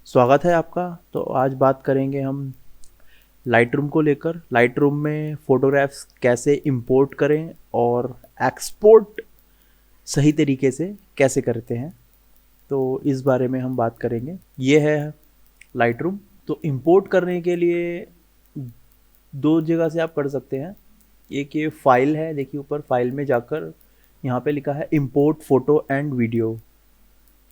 स्वागत है आपका। तो आज बात करेंगे हम लाइटरूम को लेकर। लाइटरूम में फ़ोटोग्राफ्स कैसे इंपोर्ट करें और एक्सपोर्ट सही तरीके से कैसे करते हैं, तो इस बारे में हम बात करेंगे। ये है लाइटरूम। तो इंपोर्ट करने के लिए दो जगह से आप कर सकते हैं। एक ये फाइल है, देखिए ऊपर फाइल में जाकर यहाँ पे लिखा है इंपोर्ट फ़ोटो एंड वीडियो,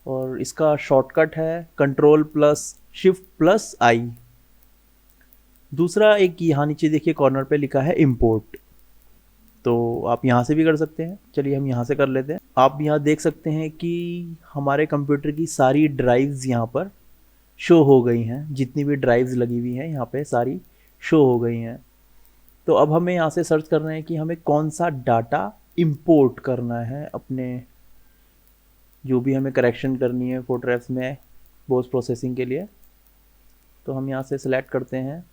और इसका शॉर्टकट है कंट्रोल प्लस शिफ्ट प्लस आई। दूसरा एक यहाँ नीचे देखिए कॉर्नर पे लिखा है इंपोर्ट, तो आप यहाँ से भी कर सकते हैं। चलिए हम यहाँ से कर लेते हैं। आप यहाँ देख सकते हैं कि हमारे कंप्यूटर की सारी ड्राइव्स यहाँ पर शो हो गई हैं। जितनी भी ड्राइव्स लगी हुई हैं यहाँ पे सारी शो हो गई हैं। तो अब हमें यहाँ से सर्च करना है कि हमें कौन सा डाटा इंपोर्ट करना है अपने, जो भी हमें करेक्शन करनी है फोटोग्राफ्स में पोस्ट प्रोसेसिंग के लिए। तो हम यहाँ से सिलेक्ट करते हैं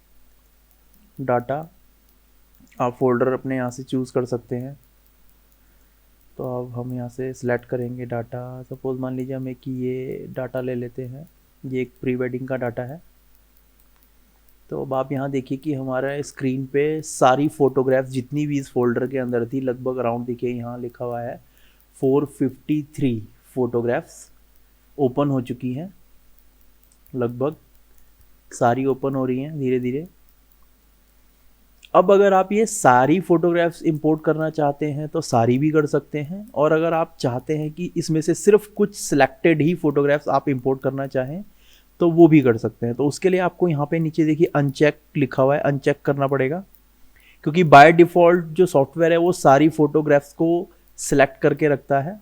डाटा। आप फोल्डर अपने यहाँ से चूज़ कर सकते हैं। तो अब हम यहाँ से सिलेक्ट करेंगे डाटा। सपोज़ मान लीजिए हमें कि ये डाटा ले लेते हैं, ये एक प्री वेडिंग का डाटा है। तो अब आप यहाँ देखिए कि हमारा स्क्रीन पे सारी फ़ोटोग्राफ्स जितनी भी इस फोल्डर के अंदर थी, लगभग अराउंड देखिए यहाँ लिखा हुआ है 453 फ़ोटोग्राफ्स ओपन हो चुकी हैं। लगभग सारी ओपन हो रही हैं धीरे धीरे। अब अगर आप ये सारी फ़ोटोग्राफ्स इंपोर्ट करना चाहते हैं तो सारी भी कर सकते हैं, और अगर आप चाहते हैं कि इसमें से सिर्फ कुछ सिलेक्टेड ही फ़ोटोग्राफ्स आप इंपोर्ट करना चाहें तो वो भी कर सकते हैं। तो उसके लिए आपको यहाँ पे नीचे देखिए अनचेक लिखा हुआ है, अनचेक करना पड़ेगा, क्योंकि बाय डिफ़ॉल्ट जो सॉफ्टवेयर है वो सारी फ़ोटोग्राफ्स को सिलेक्ट करके रखता है।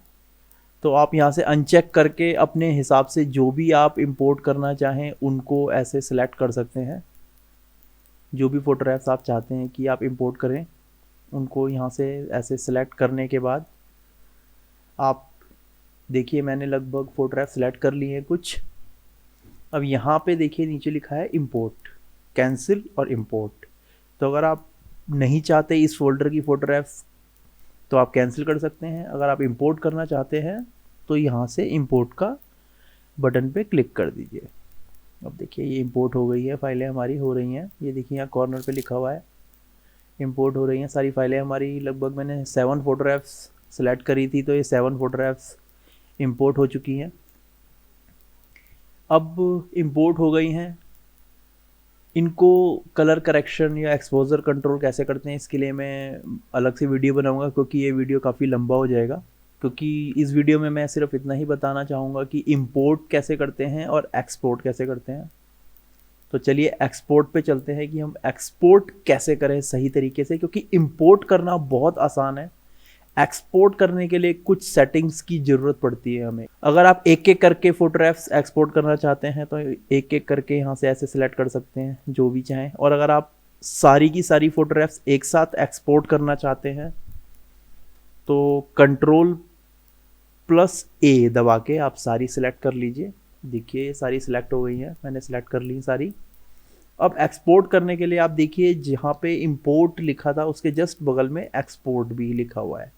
तो आप यहाँ से अनचेक करके अपने हिसाब से जो भी आप इंपोर्ट करना चाहें उनको ऐसे सिलेक्ट कर सकते हैं। जो भी फ़ोटोग्राफ्स आप चाहते हैं कि आप इंपोर्ट करें उनको यहाँ से ऐसे सिलेक्ट करने के बाद आप देखिए मैंने लगभग फ़ोटोग्राफ सिलेक्ट कर लिए हैं कुछ। अब यहाँ पे देखिए नीचे लिखा है इंपोर्ट, कैंसिल और इंपोर्ट। तो अगर आप नहीं चाहते इस फोल्डर की फ़ोटोग्राफ्स तो आप कैंसिल कर सकते हैं। अगर आप इंपोर्ट करना चाहते हैं तो यहाँ से इंपोर्ट का बटन पे क्लिक कर दीजिए। अब देखिए ये इंपोर्ट हो गई है, फाइलें हमारी हो रही हैं। ये देखिए यहाँ कॉर्नर पे लिखा हुआ है इंपोर्ट हो रही हैं सारी फाइलें हमारी। लगभग मैंने 7 फ़ोटोग्राफ्स सेलेक्ट करी थी, तो ये 7 फ़ोटोग्राफ्स इंपोर्ट हो चुकी हैं। अब इंपोर्ट हो गई हैं, इनको कलर करेक्शन या एक्सपोजर कंट्रोल कैसे करते हैं इसके लिए मैं अलग से वीडियो बनाऊंगा, क्योंकि ये वीडियो काफ़ी लंबा हो जाएगा। क्योंकि इस वीडियो में मैं सिर्फ इतना ही बताना चाहूँगा कि इंपोर्ट कैसे करते हैं और एक्सपोर्ट कैसे करते हैं। तो चलिए एक्सपोर्ट पे चलते हैं कि हम एक्सपोर्ट कैसे करें सही तरीके से, क्योंकि इंपोर्ट करना बहुत आसान है, एक्सपोर्ट करने के लिए कुछ सेटिंग्स की ज़रूरत पड़ती है हमें। अगर आप एक एक करके फ़ोटोग्राफ्स एक्सपोर्ट करना चाहते हैं तो एक एक करके यहाँ से ऐसे सिलेक्ट कर सकते हैं जो भी चाहें, और अगर आप सारी की सारी फ़ोटोग्राफ्स एक साथ एक्सपोर्ट करना चाहते हैं तो कंट्रोल प्लस ए दबा के आप सारी सिलेक्ट कर लीजिए। देखिए सारी सिलेक्ट हो गई हैं, मैंने सिलेक्ट कर ली सारी। अब एक्सपोर्ट करने के लिए आप देखिए जहाँ पे इंपोर्ट लिखा था उसके जस्ट बगल में एक्सपोर्ट भी लिखा हुआ है,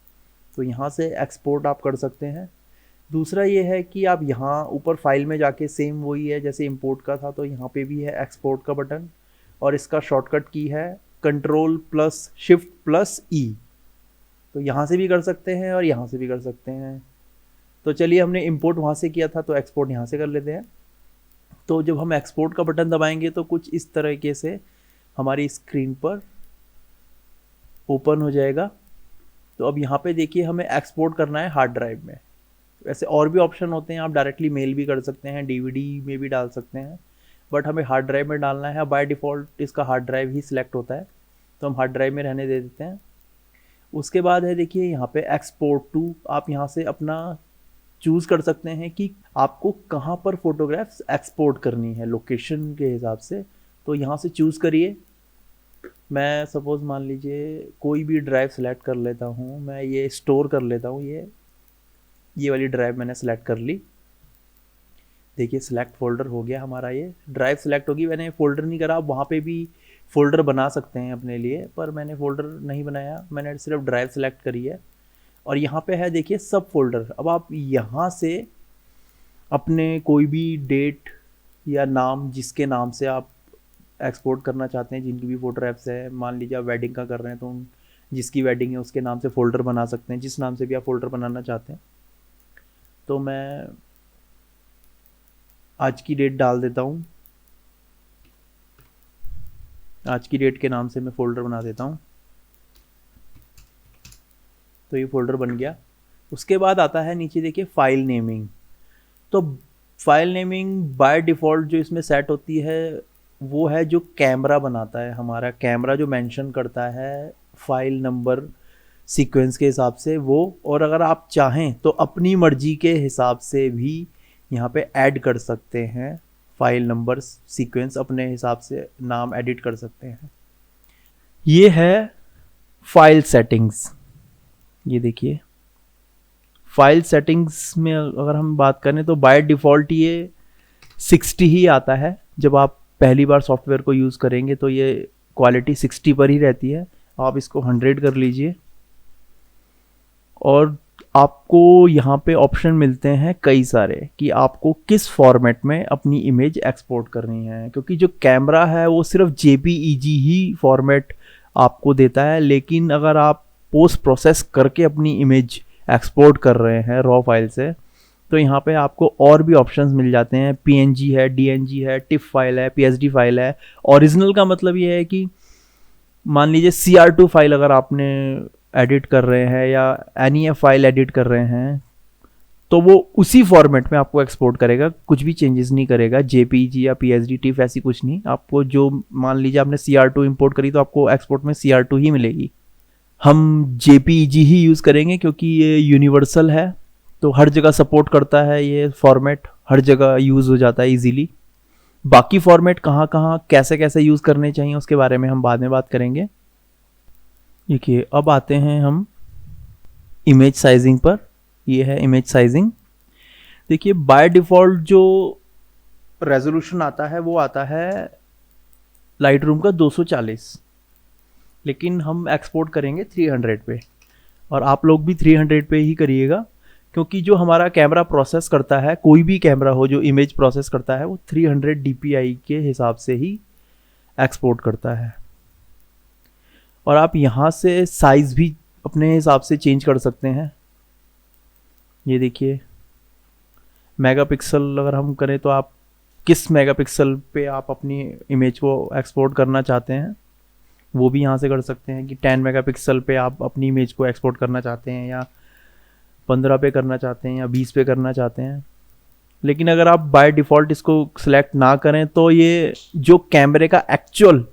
तो यहाँ से एक्सपोर्ट आप कर सकते हैं। दूसरा ये है कि आप यहाँ ऊपर फाइल में जाके सेम वही है जैसे इंपोर्ट का था, तो यहाँ पे भी है एक्सपोर्ट का बटन, और इसका शॉर्टकट की है कंट्रोल प्लस शिफ्ट प्लस ई। तो यहाँ से भी कर सकते हैं और यहाँ से भी कर सकते हैं। तो चलिए हमने इंपोर्ट वहाँ से किया था तो एक्सपोर्ट यहाँ से कर लेते हैं। तो जब हम एक्सपोर्ट का बटन दबाएंगे तो कुछ इस तरीके से हमारी स्क्रीन पर ओपन हो जाएगा। तो अब यहाँ पे देखिए हमें एक्सपोर्ट करना है हार्ड ड्राइव में। वैसे और भी ऑप्शन होते हैं, आप डायरेक्टली मेल भी कर सकते हैं, डीवीडी में भी डाल सकते हैं, बट हमें हार्ड ड्राइव में डालना है। बाय डिफ़ॉल्ट इसका हार्ड ड्राइव ही सिलेक्ट होता है, तो हम हार्ड ड्राइव में रहने दे देते हैं। उसके बाद है देखिए यहाँ पे एक्सपोर्ट टू, आप यहाँ से अपना चूज़ कर सकते हैं कि आपको कहाँ पर फोटोग्राफ्स एक्सपोर्ट करनी है लोकेशन के हिसाब से। तो यहाँ से चूज़ करिए। मैं सपोज़ मान लीजिए कोई भी ड्राइव सेलेक्ट कर लेता हूँ, मैं ये स्टोर कर लेता हूँ। ये वाली ड्राइव मैंने सेलेक्ट कर ली। देखिए सिलेक्ट फोल्डर हो गया हमारा, ये ड्राइव सेलेक्ट होगी। मैंने फोल्डर नहीं करा, आप वहाँ पे भी फोल्डर बना सकते हैं अपने लिए, पर मैंने फोल्डर नहीं बनाया, मैंने सिर्फ ड्राइव सेलेक्ट करी है। और यहाँ पे है देखिए सब फोल्डर। अब आप यहाँ से अपने कोई भी डेट या नाम, जिसके नाम से आप एक्सपोर्ट करना चाहते हैं, जिनकी भी फोटो ऐप्स है, मान लीजिए आप वेडिंग का कर रहे हैं तो जिसकी वेडिंग है उसके नाम से फ़ोल्डर बना सकते हैं, जिस नाम से भी आप फ़ोल्डर बनाना चाहते हैं। तो मैं आज की डेट डाल देता हूँ, आज की डेट के नाम से मैं फ़ोल्डर बना देता हूँ। तो ये फ़ोल्डर बन गया। उसके बाद आता है नीचे देखिए फाइल नेमिंग। तो फाइल नेमिंग बाय डिफ़ॉल्ट जो इसमें सेट होती है वो है जो कैमरा बनाता है, हमारा कैमरा जो मेंशन करता है फाइल नंबर सीक्वेंस के हिसाब से वो। और अगर आप चाहें तो अपनी मर्जी के हिसाब से भी यहाँ पे ऐड कर सकते हैं फाइल नंबर सीक्वेंस, अपने हिसाब से नाम एडिट कर सकते हैं। ये है फाइल सेटिंग्स। ये देखिए फाइल सेटिंग्स में अगर हम बात करें तो बाय डिफ़ॉल्ट ये 60 ही आता है। जब आप पहली बार सॉफ्टवेयर को यूज़ करेंगे तो ये क्वालिटी 60 पर ही रहती है। आप इसको 100 कर लीजिए और आपको यहाँ पे ऑप्शन मिलते हैं कई सारे कि आपको किस फॉर्मेट में अपनी इमेज एक्सपोर्ट करनी है, क्योंकि जो कैमरा है वो सिर्फ JPEG ही फॉर्मेट आपको देता है। लेकिन अगर आप पोस्ट प्रोसेस करके अपनी इमेज एक्सपोर्ट कर रहे हैं रॉ फाइल से, तो यहाँ पे आपको और भी ऑप्शंस मिल जाते हैं। PNG है, DNG है, TIFF फाइल है, PSD फाइल है। ओरिजिनल का मतलब ये है कि मान लीजिए CR2 फाइल अगर आपने एडिट कर रहे हैं या NEF फाइल एडिट कर रहे हैं तो वो उसी फॉर्मेट में आपको एक्सपोर्ट करेगा, कुछ भी चेंजेस नहीं करेगा। JPEG या PSD, TIFF ऐसी कुछ नहीं। आपको जो मान लीजिए आपने CR2 इंपोर्ट करी तो आपको एक्सपोर्ट में CR2 ही मिलेगी। हम JPEG ही यूज़ करेंगे क्योंकि ये यूनिवर्सल है, तो हर जगह सपोर्ट करता है, ये फॉर्मेट हर जगह यूज़ हो जाता है इजीली। बाकी फॉर्मेट कहाँ कहाँ कैसे कैसे यूज़ करने चाहिए उसके बारे में हम बाद में बात करेंगे। देखिए अब आते हैं हम इमेज साइजिंग पर। ये है इमेज साइजिंग। देखिए बाय डिफ़ॉल्ट जो रेजोल्यूशन आता है वो आता है लाइटरूम का 240, लेकिन हम एक्सपोर्ट करेंगे 300 पे। और आप लोग भी 300 पे ही करिएगा, क्योंकि जो हमारा कैमरा प्रोसेस करता है, कोई भी कैमरा हो जो इमेज प्रोसेस करता है, वो 300 DPI के हिसाब से ही एक्सपोर्ट करता है। और आप यहाँ से साइज़ भी अपने हिसाब से चेंज कर सकते हैं। ये देखिए मेगापिक्सल अगर हम करें तो आप किस मेगापिक्सल पे आप अपनी इमेज को एक्सपोर्ट करना चाहते हैं वो भी यहाँ से कर सकते हैं। कि 10 मेगापिक्सल पे आप अपनी इमेज को एक्सपोर्ट करना चाहते हैं, या 15 पे करना चाहते हैं, या 20 पे करना चाहते हैं। लेकिन अगर आप बाय डिफ़ॉल्ट इसको सिलेक्ट ना करें तो ये जो कैमरे का एक्चुअल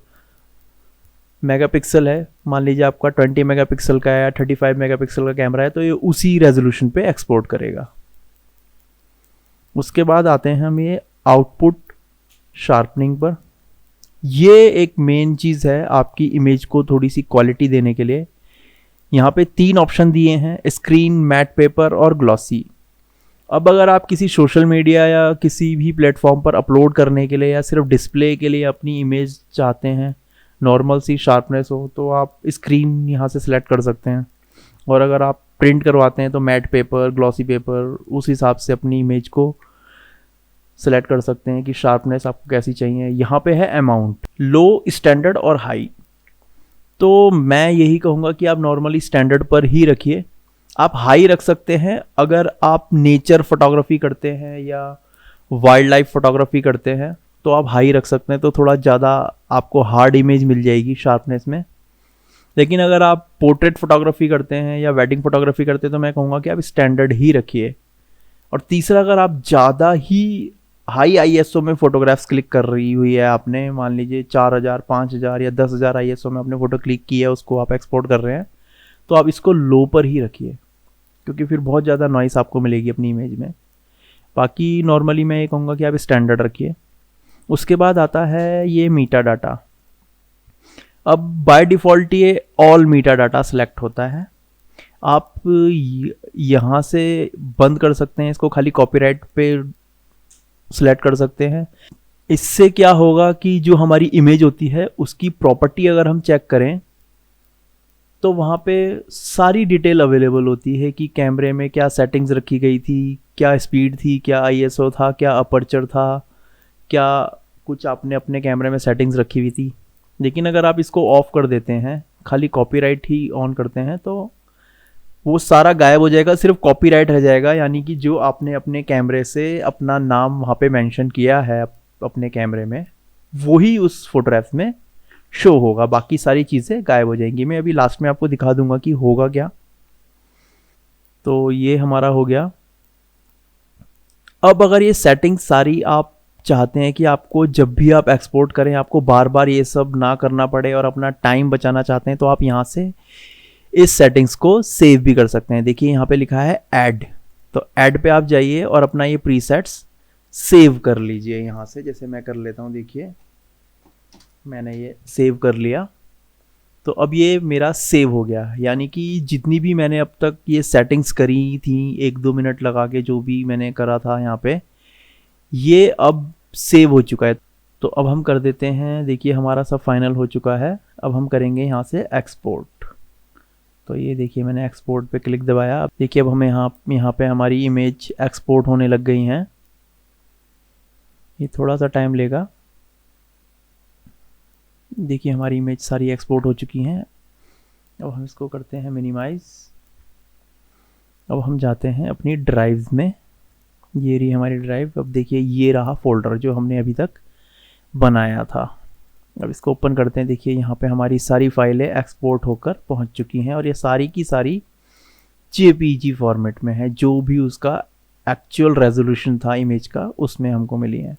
मेगापिक्सल है, मान लीजिए आपका 20 मेगापिक्सल का है या 35 मेगापिक्सल का कैमरा है, तो ये उसी रेजोल्यूशन पे एक्सपोर्ट करेगा। उसके बाद आते हैं हम ये आउटपुट शार्पनिंग पर। ये एक मेन चीज़ है आपकी इमेज को थोड़ी सी क्वालिटी देने के लिए। यहाँ पे 3 ऑप्शन दिए हैं, स्क्रीन, मैट पेपर और ग्लॉसी। अब अगर आप किसी सोशल मीडिया या किसी भी प्लेटफॉर्म पर अपलोड करने के लिए या सिर्फ डिस्प्ले के लिए अपनी इमेज चाहते हैं, नॉर्मल सी शार्पनेस हो, तो आप स्क्रीन यहाँ से सिलेक्ट कर सकते हैं। और अगर आप प्रिंट करवाते हैं तो मैट पेपर, ग्लॉसी पेपर, उस हिसाब से अपनी इमेज को सेलेक्ट कर सकते हैं कि शार्पनेस आपको कैसी चाहिए। यहाँ पे है अमाउंट, लो, स्टैंडर्ड और हाई। तो मैं यही कहूँगा कि आप नॉर्मली स्टैंडर्ड पर ही रखिए। आप हाई रख सकते हैं अगर आप नेचर फोटोग्राफी करते हैं या वाइल्ड लाइफ फोटोग्राफी करते हैं, तो आप हाई रख सकते हैं, तो थोड़ा ज़्यादा आपको हार्ड इमेज मिल जाएगी शार्पनेस में। लेकिन अगर आप पोर्ट्रेट फोटोग्राफी करते हैं या वेडिंग फोटोग्राफी करते हैं तो मैं कहूँगा कि आप स्टैंडर्ड ही रखिए। और तीसरा, अगर आप ज़्यादा ही हाई ISO में फ़ोटोग्राफ्स क्लिक कर रही हुई है आपने, मान लीजिए 4000, 5000 या 10,000 ISO में आपने फ़ोटो क्लिक की है, उसको आप एक्सपोर्ट कर रहे हैं, तो आप इसको लो पर ही रखिए, क्योंकि फिर बहुत ज़्यादा नॉइस आपको मिलेगी अपनी इमेज में। बाकी नॉर्मली मैं ये कहूँगा कि आप स्टैंडर्ड रखिए। उसके बाद आता है ये मीटा डाटा। अब बाय डिफ़ॉल्ट ये ऑल मीटा डाटा सेलेक्ट होता है। आप यहाँ से बंद कर सकते हैं इसको, खाली कॉपीराइट पे सेलेक्ट कर सकते हैं। इससे क्या होगा कि जो हमारी इमेज होती है उसकी प्रॉपर्टी अगर हम चेक करें तो वहाँ पे सारी डिटेल अवेलेबल होती है कि कैमरे में क्या सेटिंग्स रखी गई थी, क्या स्पीड थी, क्या ISO था, क्या अपर्चर था, क्या कुछ आपने अपने कैमरे में सेटिंग्स रखी हुई थी। लेकिन अगर आप इसको ऑफ कर देते हैं, खाली कॉपीराइट ही ऑन करते हैं, तो वो सारा गायब हो जाएगा, सिर्फ कॉपीराइट रह जाएगा। यानी कि जो आपने अपने कैमरे से अपना नाम वहाँ पे मेंशन किया है अपने कैमरे में, वही उस फोटोग्राफ में शो होगा, बाकी सारी चीज़ें गायब हो जाएंगी। मैं अभी लास्ट में आपको दिखा दूंगा कि होगा क्या। तो ये हमारा हो गया। अब अगर ये सेटिंग सारी आप चाहते हैं कि आपको जब भी आप एक्सपोर्ट करें आपको बार बार ये सब ना करना पड़े और अपना टाइम बचाना चाहते हैं, तो आप यहाँ से इस सेटिंग्स को सेव भी कर सकते हैं। देखिए यहाँ पे लिखा है ऐड, तो ऐड पे आप जाइए और अपना ये प्रीसेट्स सेव कर लीजिए यहाँ से। जैसे मैं कर लेता हूँ, देखिए मैंने ये सेव कर लिया। तो अब ये मेरा सेव हो गया, यानी कि जितनी भी मैंने अब तक ये सेटिंग्स करी थी 1-2 मिनट लगा के, जो भी मैंने करा था यहाँ पे, ये अब सेव हो चुका है। तो अब हम कर देते हैं, देखिए हमारा सब फाइनल हो चुका है। अब हम करेंगे यहाँ से एक्सपोर्ट। तो ये देखिए मैंने एक्सपोर्ट पे क्लिक दबाया। अब देखिए अब हमें यहाँ पे हमारी इमेज एक्सपोर्ट होने लग गई हैं। ये थोड़ा सा टाइम लेगा। देखिए हमारी इमेज सारी एक्सपोर्ट हो चुकी हैं। अब हम इसको करते हैं मिनिमाइज। अब हम जाते हैं अपनी ड्राइव में। ये रही हमारी ड्राइव। अब देखिए ये रहा फोल्डर जो हमने अभी तक बनाया था। अब इसको ओपन करते हैं। देखिए यहाँ पे हमारी सारी फाइलें एक्सपोर्ट होकर पहुँच चुकी हैं और ये सारी की सारी JPG फॉर्मेट में है। जो भी उसका एक्चुअल रेजोल्यूशन था इमेज का, उसमें हमको मिली है।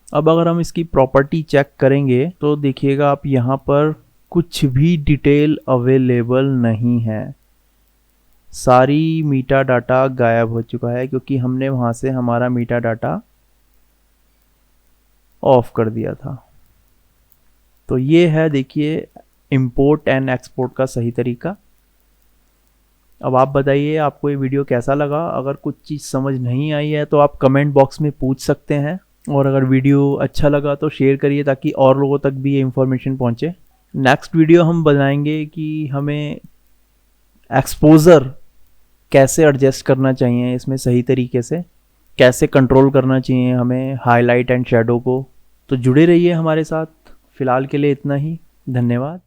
अब अगर हम इसकी प्रॉपर्टी चेक करेंगे तो देखिएगा आप, यहाँ पर कुछ भी डिटेल अवेलेबल नहीं है। सारी मीटा डाटा गायब हो चुका है क्योंकि हमने वहाँ से हमारा मीटा डाटा ऑफ कर दिया था। तो ये है देखिए इंपोर्ट एंड एक्सपोर्ट का सही तरीका। अब आप बताइए आपको ये वीडियो कैसा लगा। अगर कुछ चीज़ समझ नहीं आई है तो आप कमेंट बॉक्स में पूछ सकते हैं, और अगर वीडियो अच्छा लगा तो शेयर करिए ताकि और लोगों तक भी ये इन्फॉर्मेशन पहुंचे। नेक्स्ट वीडियो हम बनाएंगे कि हमें एक्सपोज़र कैसे एडजस्ट करना चाहिए इसमें सही तरीके से, कैसे कंट्रोल करना चाहिए हमें हाईलाइट एंड शैडो को। तो जुड़े रहिए हमारे साथ। फ़िलहाल के लिए इतना ही। धन्यवाद।